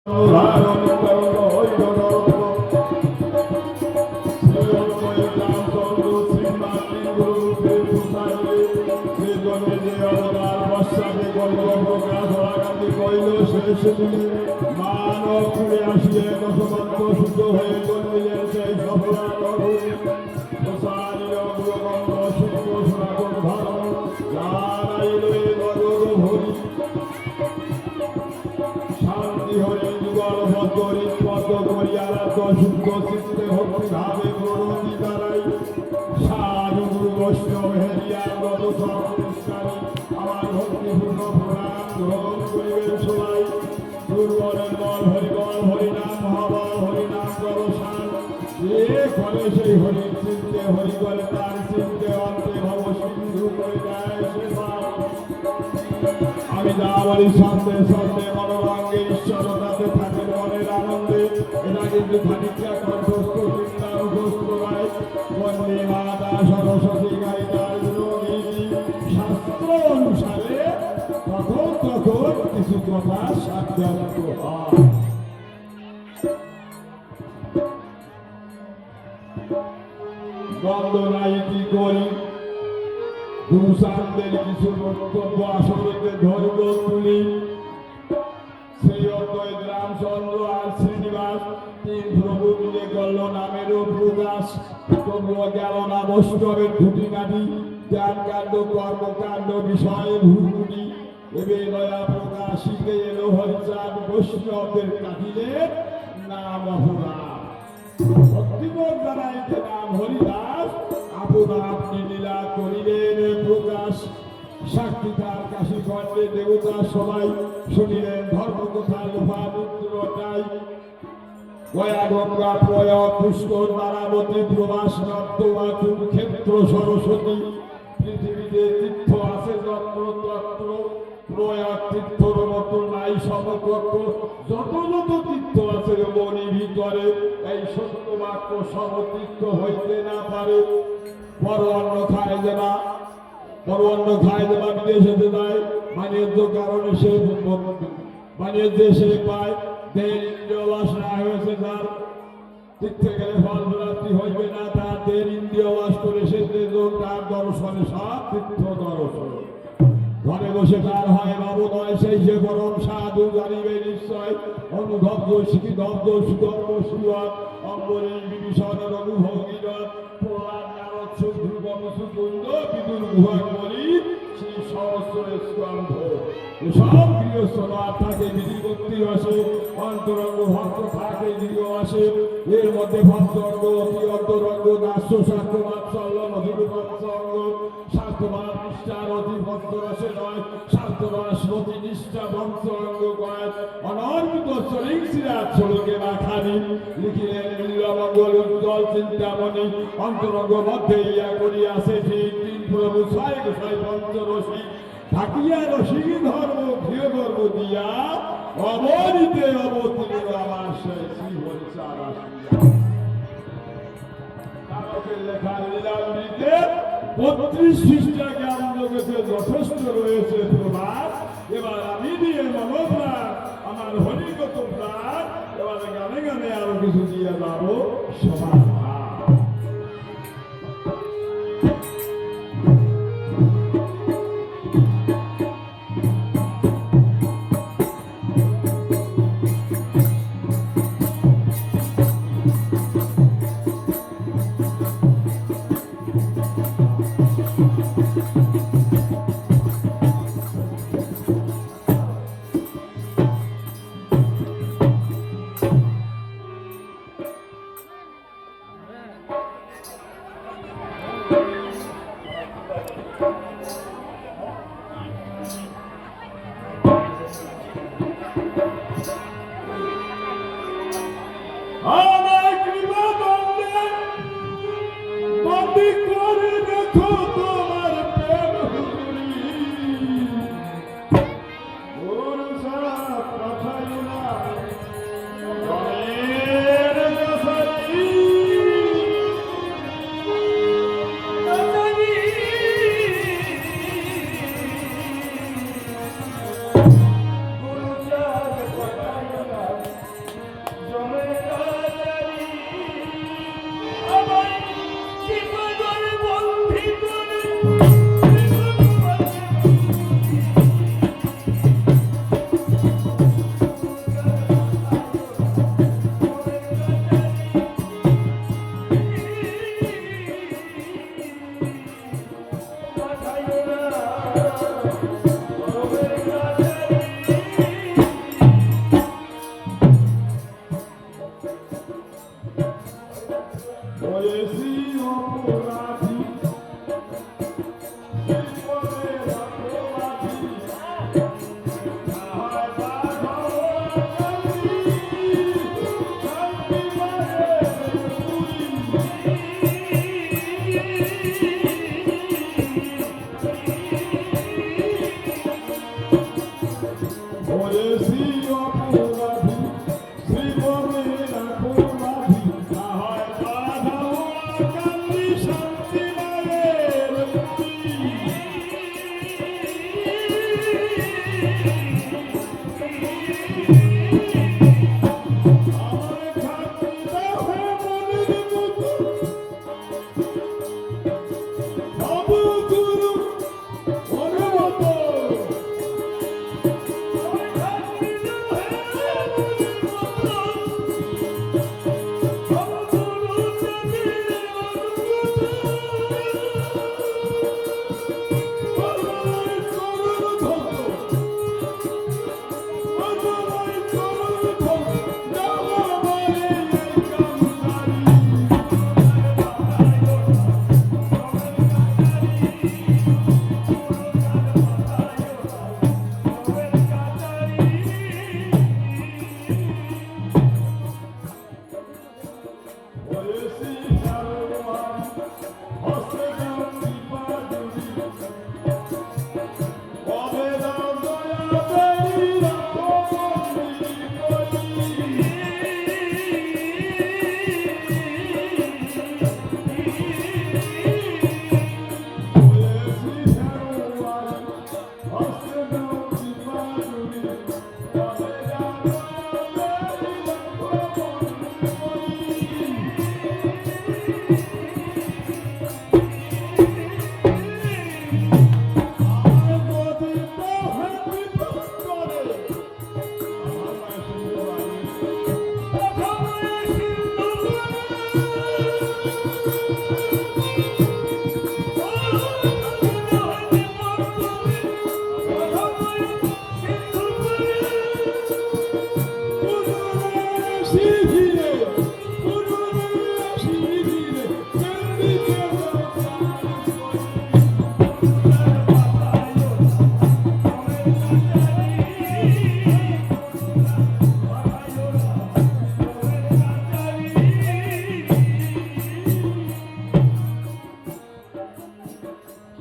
মানব ফিরে আসিয়ে দশমন্ত শুদ্ধ হয়ে জন্মিলেন সেই সফলার শান্তি হরি যুগল ভদ্রি পদ করিয়ারাধ্য শুদ্ধ চিত্তে ভক্তি ভাবে প্রণতি দ্বারাই সাধু গুরু বৈষ্ণব হেরিয়া গত সংস্কারী আমার ভক্তিপূর্ণ প্রণাম গ্রহণ করিবেন সবাই। দুর্বলের বল হরিবল হরিনাম মহাবল হরিনাম গরসান যে করে সেই হরি চিন্তে হরি করে তার চিন্তে অন্তে ভব সিন্ধু করে দেয় সেবা। আমি যা বলি সন্দেহ সন্দেহ মনোরঙ্গে ঈশ্বরতাতে থাকে মনের আনন্দে। এটা কিন্তু খানিকটা কণ্ঠস্থ চিন্তা মুখস্থ নয়। বন্দে মাতা সরস্বতী গায়িকার নীতি শাস্ত্র অনুসারে তখন তখন কিছু কথা সাক্ষাৎ হয়। বন্দনাই কি করি গুরুসানদের কিছু বক্তব্য আসলে ধৈর্য তুলি। সেই অদ্বৈত রামচন্দ্র আর শ্রীনিবাস তিন প্রভু মিলে করল নামেরও প্রকাশ। তবুও গেল না বৈষ্ণবের খুঁটিনাটি জ্ঞান কাণ্ড কর্মকাণ্ড বিষয়ে ভূগুটি। এবে দয়া প্রকাশিতে এলো হরিচাঁদ বৈষ্ণবদের কাটিলে নাম অপরাধ। ভক্তিমত জানাইতে নাম হরিদাস আপনা আপনি লীলা করিলেন প্রকাশ। সাক্ষী তার কাশী খণ্ডে দেবতা সবাই শুনিলেন ধর্মকথা লোভানুদ্রটাই। গয়া গঙ্গা প্রয়াগ পুষ্কর তারাবতী প্রবাস নর্তমা কুরুক্ষেত্র সরস্বতী। পৃথিবীতে তীর্থ আছে যত্র তত্র প্রয়াগ তীর্থর মতো নাই সমকক্ষ। যত যত তীর্থ আছে মনি ভিতরে এই সত্য বাক্য সমতীর্থ হইতে না পারে। বড় অন্ন খায় দেবা বিদেশে যায় বাণিজ্য কারণে সে বাণিজ্য সে পায়। দেহের ইন্দ্রিয় বাসনা হয়েছে তার তীর্থে গেলে ফল প্রাপ্তি হইবে না। তার দেহের ইন্দ্রিয় বাস করে সে তার দর্শনে সব তীর্থ দর্শন। ঘরে বসে তার হয় বাবু নয় সেই যে পরম সাধু জানিবে নিশ্চয়। অনুভব্য শিখিদব্দ সুদব্য শিবা অম্বরীশ বিভীষণের অনুভোগীর প্রহ্লাদ নারদ সুধ্রুব মুসুকুন্দ বিদুর গুহার বলি শ্রী সহস্রের স্কন্ধ। সব গৃহস্থ লাভ থাকে বিধিভক্তি আসে অন্তরঙ্গ ভক্ত থাকে গৃহ আসে। এর মধ্যে ভক্তরঙ্গ অতি অন্তরঙ্গ দাস্য শাস্ত্র বাৎসল্য মধুরবাৎসঙ্গ স্বাস্থ্যবান নিষ্ঠার অতি ভক্ত রসে নয়। স্বাস্থ্যবাসপতি নিষ্ঠা বংশ অঙ্গ কয়েক অনর্বিত চলিং সিরাজ ছলকে রাখানি লিখিলেন লীলামঙ্গল উজ্জ্বল চিন্তামণি। অন্তরঙ্গ মধ্যে ইয়া করিয়াছে ঠিক তিন প্রভু ছয় গোসাই পঞ্চরসী থাকিয়া রসিক ধর্ম গৃহ গর্ব দিয়া অবনীতে অবতীর্ণ আমার শ্রী হরিচাঁদ আসিয়া। তারকের লেখা লীলামৃতে ৩২ পৃষ্ঠা জ্ঞান জগতে যথেষ্ট রয়েছে প্রভাব। এবার আমি দিয়ে মনোপ্রাণ আমার হরিগত প্রাণ এবার গানে গানে আরো কিছু দিয়ে যাবো সমাজ।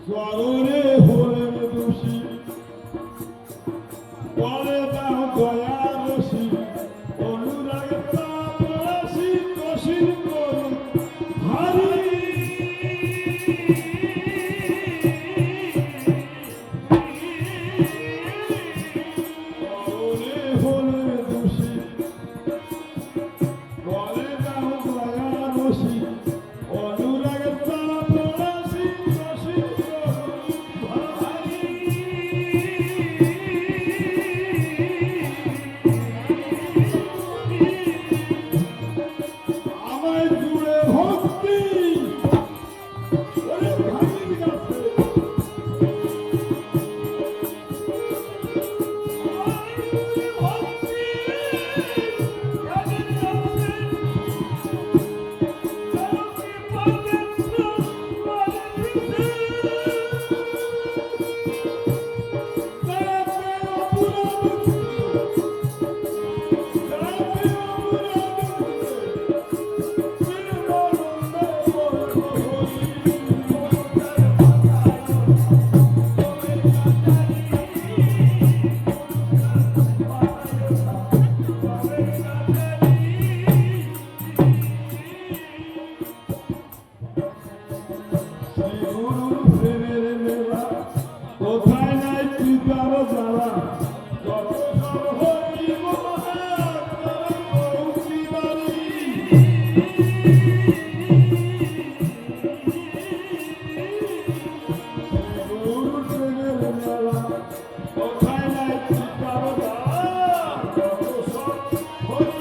স্বরূরে হলেন দোষী বলে দাও দয়ারসী অনুরাগে তাপরাশি কশির করুন হারি স্বরূরে হলেন দোষী বলে দাও দয়ারসী অনুরাগে তাপরাশি কশির আমায় জুড়ে ভক্তি ওরে ভাঙির কাছে কোথায় নাই কৃপার জ্বালা কত সর্বই কোথায় নাই কৃপার জ্বালা কত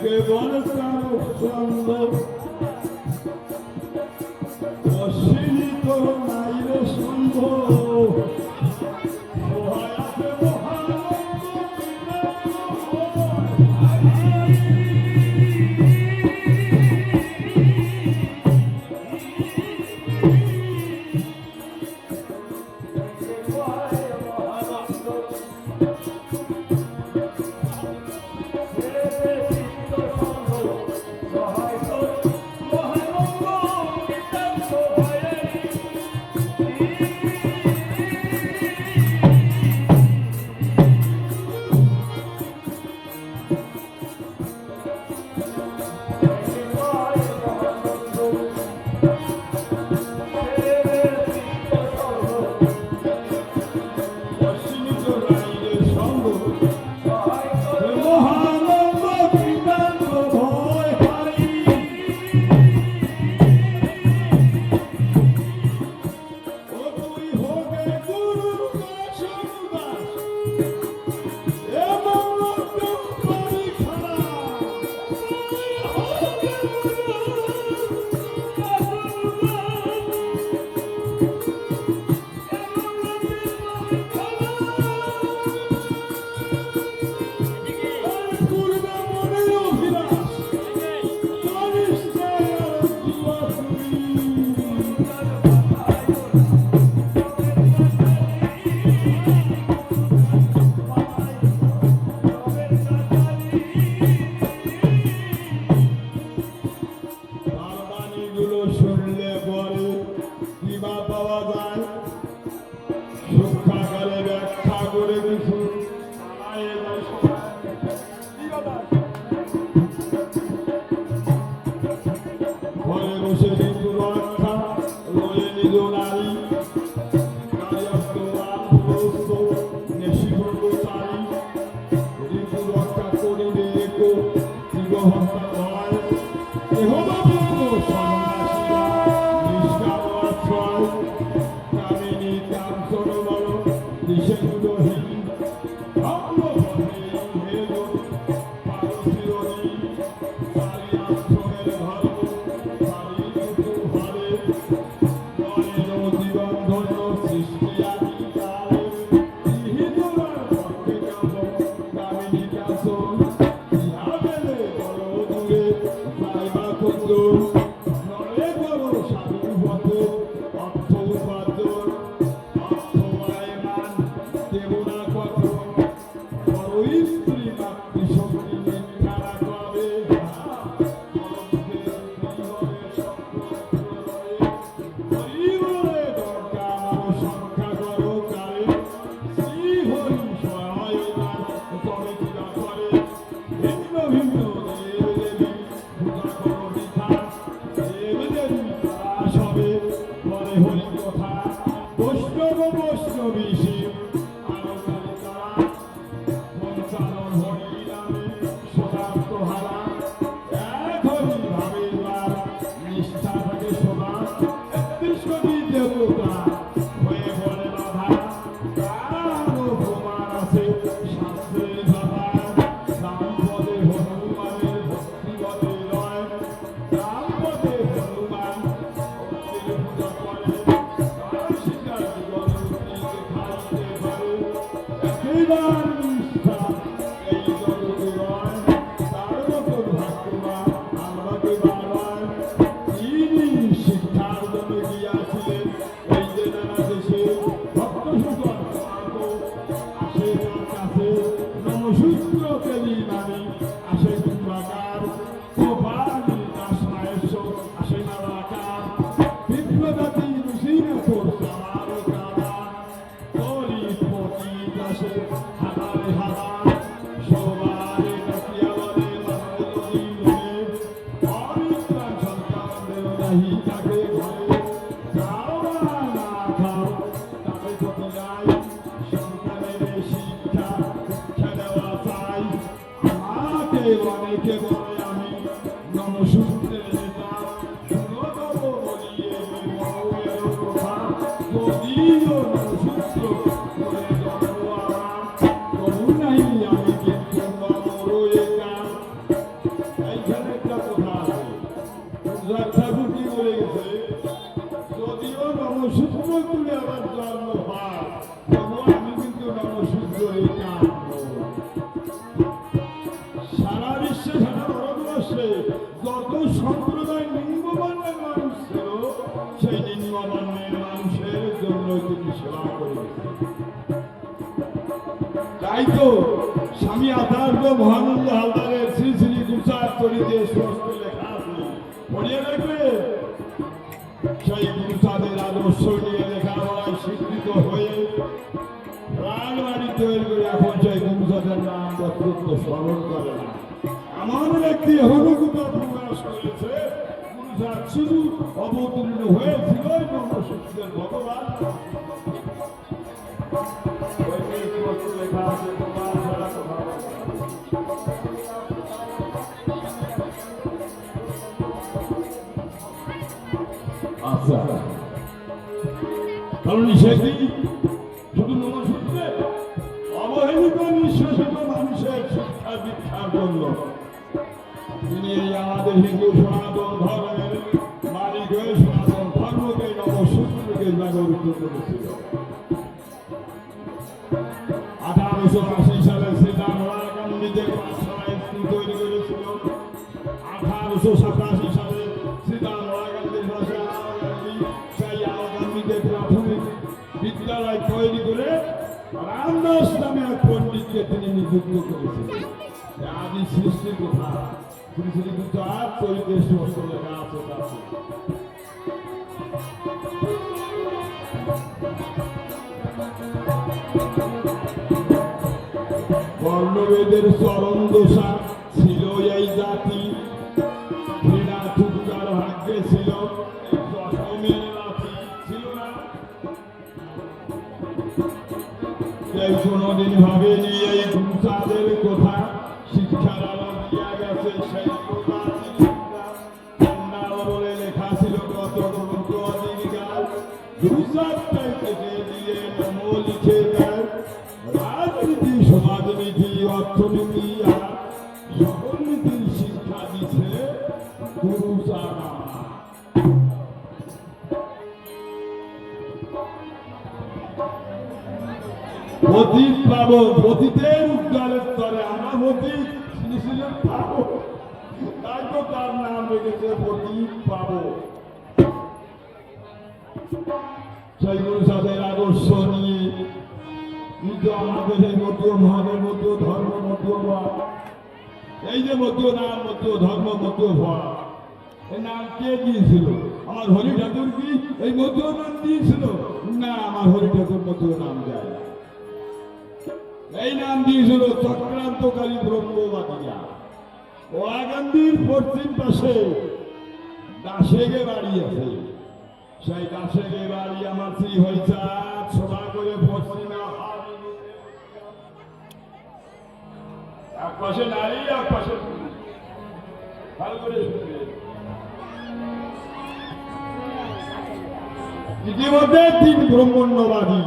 কেবল কারো ছন্দ অশ্বিনী তো নাই রে সন্ধ সহায়াতে মহানন্দ জীবহত্যা নয় এহবাবর্গ সন্ন্যাসীরা নিষ্কাম আশ্রয় কামিনী কাঞ্চন বল দিশেগুলোহীন তাই তো স্বামী আচার্য মহানন্দ হালদারের শ্রী শ্রী গুরুচার চরিতে সুস্থ লেখা আছে পড়িয়ে রাখবে সেই গুরুচাঁদের আদর্শ নিয়ে লেখাপড়ায় স্বীকৃত হয়ে প্রাণবাড়ি তৈরি করে এখন সেই গুরুচাঁদের নাম বক্তব্য স্মরণ করে না এমন ব্যক্তি হনুকুতা প্রকাশ করেছে গুরুচাঁদ শুধু অবতীর্ণ হয়েছিল ব্রহ্মশিষ্যের ভগবান আচ্ছা কারণ সেটি শুধু নমসূত্রে অবহেলিত নিঃশ্বাসিত মানুষের শিক্ষা দীক্ষার জন্য তিনি এই আমাদের হিন্দু সনাতন ধর্মের মালিক হয়ে সনাতন ধর্মকে নমসূত্রকে জাগরিত করেছিল 1880 সালে শ্রীরামলাল গান্ধীদের পাঠশালায় স্কুল তৈরি করেছিল 1887 সালে শ্রীরামলাল গান্ধীর ভাষায় সেই গান্ধীদের প্রাথমিক বিদ্যালয় তৈরি করে রামদাস নামে এক পণ্ডিতকে তিনি নিযুক্ত করেছিলেন আদি সৃষ্টির কথা শ্রী শ্রী গুরুচাঁদ চরিত্রে সমস্ত লেখা আছে বর্ণবেদের চরম দোষা ছিল এই জাতি ঘৃণা টুকার ভাগ্যে ছিল দশমের রাতি ছিল না কেউ কোনোদিন ভাবেনি এই গুরুচাঁদের কথা শিক্ষার আলো দিয়ে গেছে সেই বলে লেখা ছিল কত অধিকার গুজরাট থেকে দিয়ে নমো লিখে দেয় রাজনীতি সমাজনীতি অর্থনীতি আর সকল নীতির শিক্ষা দিচ্ছে গুরু সারা। পতিত পাবো, পতিতের উদ্ধারের তরে আমরা পতিত ছিলেন পাবো, তাই তো তার নাম রেখেছে পতিত পাবো। সেই গুরু সাহেবের আদর্শ নিয়ে কিন্তু আমাদের এই মতীয় মহাদের মতীয় ধর্ম মতীয় ভাব, এই যে মতীয় নাম মতীয় ধর্ম মতীয় ভাব, এই নাম কে দিয়েছিল? আমার হরি ঠাকুর কি এই মতীয় নাম দিয়েছিল? না, আমার হরি ঠাকুর মতীয় নাম দেয়। এই নাম দিয়েছিল চক্রান্তকারী ব্রহ্মবাদীরা। ওয়াগান্দির পশ্চিম পাশে দাসেগে বাড়ি আছে, সেই দাসেগে বাড়ি আমার শ্রী হয়েছে সভা করে পশ্চিমে এক পাশে নারী এক পাশে ভালো করে শুনবে। ইতিমধ্যে 3 ব্রহ্মণ্যবাদী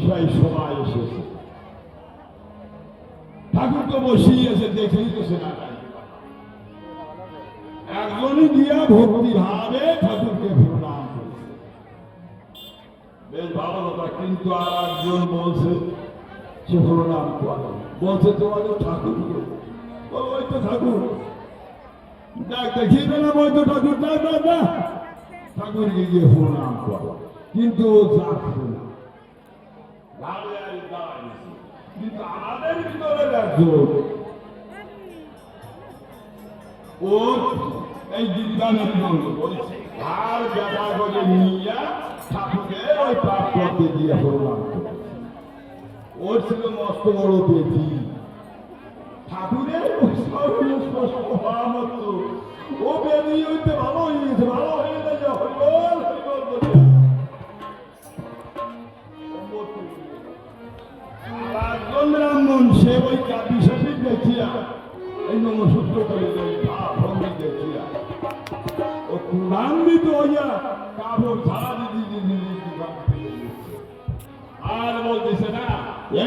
সেই সভায় এসেছে। ঠাকুর তো বসিয়েছে, দেখেই তো সেটা একজনই দিয়া ভক্তি ভাবে ঠাকুরকে প্রণাম করেছে, বেশ ভালো কথা। কিন্তু আর একজন বলছে সে প্রণাম করে, বলছে তোমাদের ঠাকুরকে, ওই তো ঠাকুর দেখ, দেখিয়ে দিলাম ওই তো ঠাকুর, ঠাকুরকে গিয়ে প্রণাম করো। কিন্তু ও যাচ্ছে না, কিন্তু আমাদের ভিতরে একজন ও এই দিদানের বলছে আর ব্যাপার করে নিয়ে ঠাকুরকে ওই পাপ করতে দিয়ে প্রণাম করে। ওর ছিল মস্ত বড় পেটি, ঠাকুরের স্পষ্ট হওয়া মতো ও বেরিয়ে হইতে ভালো হয়ে গেছে, ভালো হয়ে গেছে হরিবল হরিবল বলে। একজন ব্রাহ্মণ সে ওই বিশেষে দেখিয়া এই নমসূত্র করে ভঙ্গি দেখিয়া ও কুলান্বিত হইয়া কাপড় ছাড়া দিদি আর বলতেছে না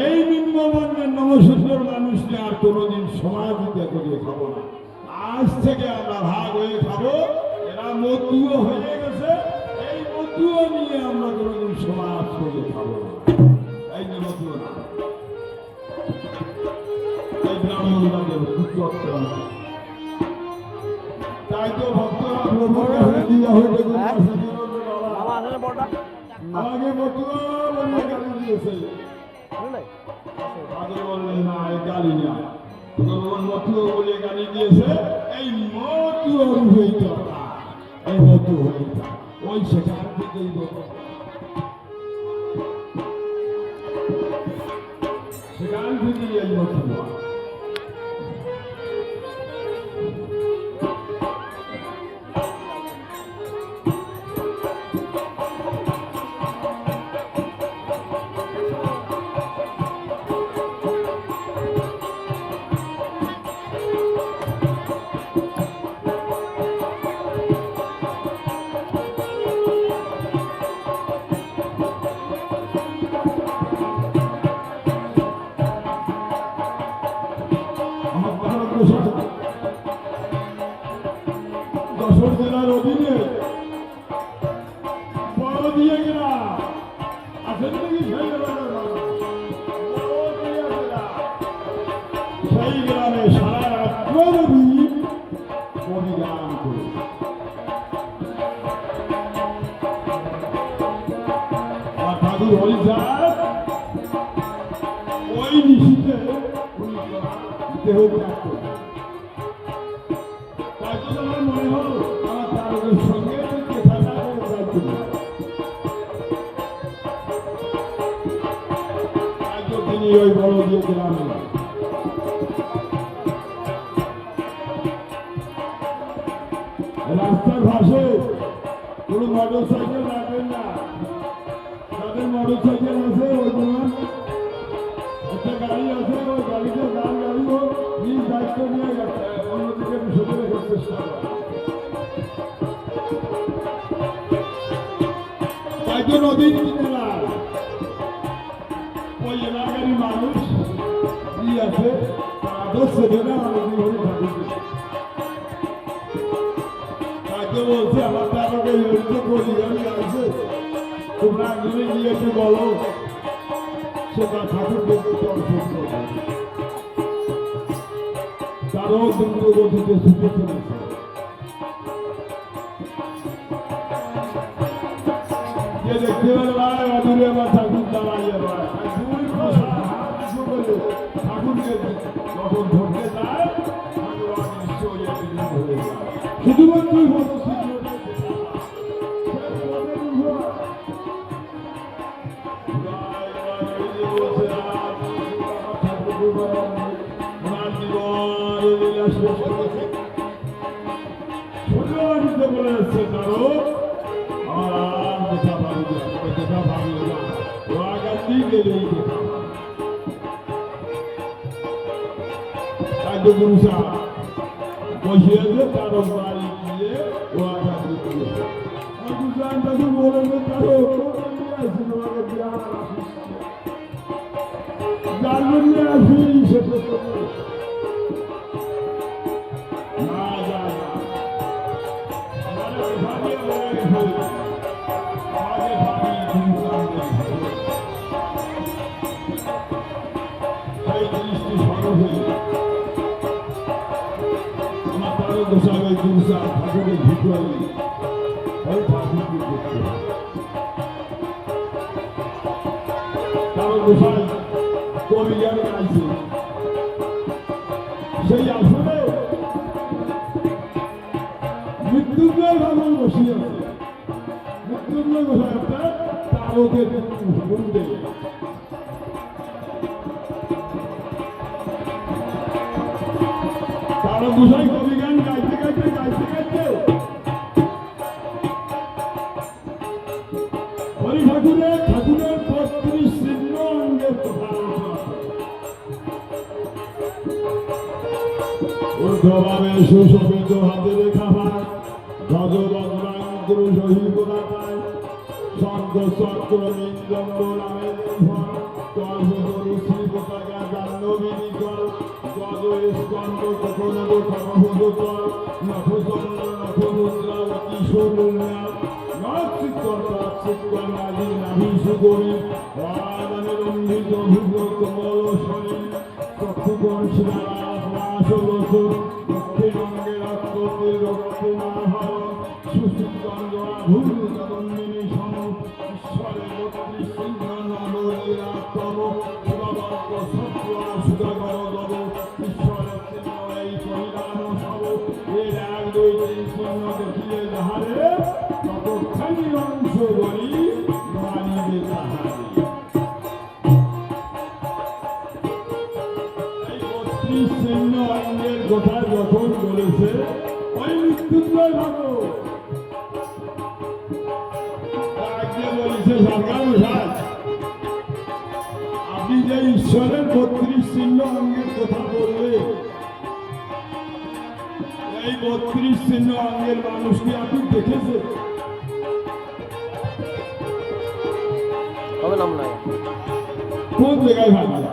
এই নিম্নবর্ণের নমসূত্রের মানুষকে আর কোনোদিন সমাধিতে করিয়ে খাবো না, আজ থেকে আমরা ভাগ হয়ে খাবো। এরা মতুয় হয়ে গেছে, এই মতুয় নিয়ে আমরা কোনোদিন সমাজ করে খাবো না। এই যে মতুয় না, এই ব্রাহ্মণদের তাই তো ভক্তরা প্রভুকে হয়ে দিয়া হইতে আমাকে মতুয় বলে গালি দিয়েছে। আগে বললেন না এই গালি না, ভগবান মতুয় বলে গালি দিয়েছে। এই মতুয় হইত এই মতুয় হইত ওই সেখান থেকেই সেখান থেকেই এই মতুয়। যশোর জেলার অধীনে বড় দিয়ে গেলাম আসেন নাকি সেই গ্রামে সারা রাত্র পরিগান করে আর ঠাকুর হরিচাঁদ ওই নিশিতে দেহ ত্যাগ করে। তাই তো আমার মনে হলো আমার তারকের সঙ্গে তাই তো তিনি ওই বড় দিয়ে গ্রামে রাস্তার পাশে কোনো মোটর সাইকেল রাখবেন না, যাদের মোটর সাইকেল আছে ওই একটা গাড়ি আছে, ওই গাড়িতে গাড়ি হোক নিজ দায়িত্ব নিয়ে গেছে, অন্যদিকে সরে রেখার চেষ্টা করে। তাই তো নদীর কিনারা ওই এলাকারই মানুষ কি আছে তারা ধরছে ধরে নদী ভরে ঠাকুর। তাই তো বলছে আমার তো আমাকে করি আমি আছে, তোমরা একজনে গিয়ে একটু বলো সে তার ঠাকুর দেখতে দর্শন করবে। তারও দ্রুত গতিতে ছুটে চলেছে। যে দেখতে পেলে ভাই অদূরে আমার ঠাকুর দাঁড়াইয়ে ভাই ঠাকুরকে যখন ধরতে যায় শুধুমাত্র বলে যাচ্ছে কারো আর দেখা পাবো দেখা পাবো না ও আগামী গেলেই দেখা খাদ্য পুরুষা বসিয়েছে কারো বাড়ি গিয়ে ও আগামী তখন বলেছে কারো তোমাকে বিহার যার জন্য আসি সে গোসাই দুর্গা ঠাকুরের ভিতরে ওই ঠাকুরকে দেখতে কারণ গোসাই কবি গান গাইছে সেই আসলে মৃত্যুঞ্জয় ভাবন বসিয়ে আছে। মৃত্যুঞ্জয় গোসাই একটা তারকে গুনতে তারা গোসাই কবি গান গাইতে গাইতে গাইতে গাইতে হরি ঠাকুরের 32 চিহ্ন অঙ্গের কথা ঊর্ধ্বভাবে সুশোভিত হাতে রেখা ভাই গজবজ্রাঙ্কুর সহিত রাখায় শঙ্খ চক্র নিন্দন্দ নামে গর্ভগরু শ্রী পতাকা জাহ্নবী নিকল গজ স্কন্দ কখনব খবর নখচন্দ্র নখমুদ্রা অতি সৌরুণ্যা নক্ষিকর্তা চিত্তনাদি নাভি সুগরী রাজনের অম্বিত অভিভূত কমল শরীর চক্ষুকণ শিলারা প্রাসলস দক্ষিণঙ্গে রক্ততে রক্তমা হয় সুশীতঞ্জনা ভূমি জগন্মিনী সম ঈশ্বরের 32 সিংহ নবলীলাত্তম সুরবর্গ সত্য সুদাগর গব ঈশ্বরের চিহ্ন এই পরিণাম সব এর 1 2 3 চিহ্ন দেখিলে যাহারে ততখানি অংশ বলি মানিবে তাহারে। এই 32 চিহ্ন অঙ্গের কথা যখন বলেছে ওই মৃত্যুঞ্জয় ভাগো বলেছে সরকার মশাই আপনি যে ঈশ্বরের 32 চিহ্ন অঙ্গের কথা বললে এই 32 চিহ্ন অঙ্গের মানুষকে আপনি দেখেছেন? কোন জায়গায় ভাই?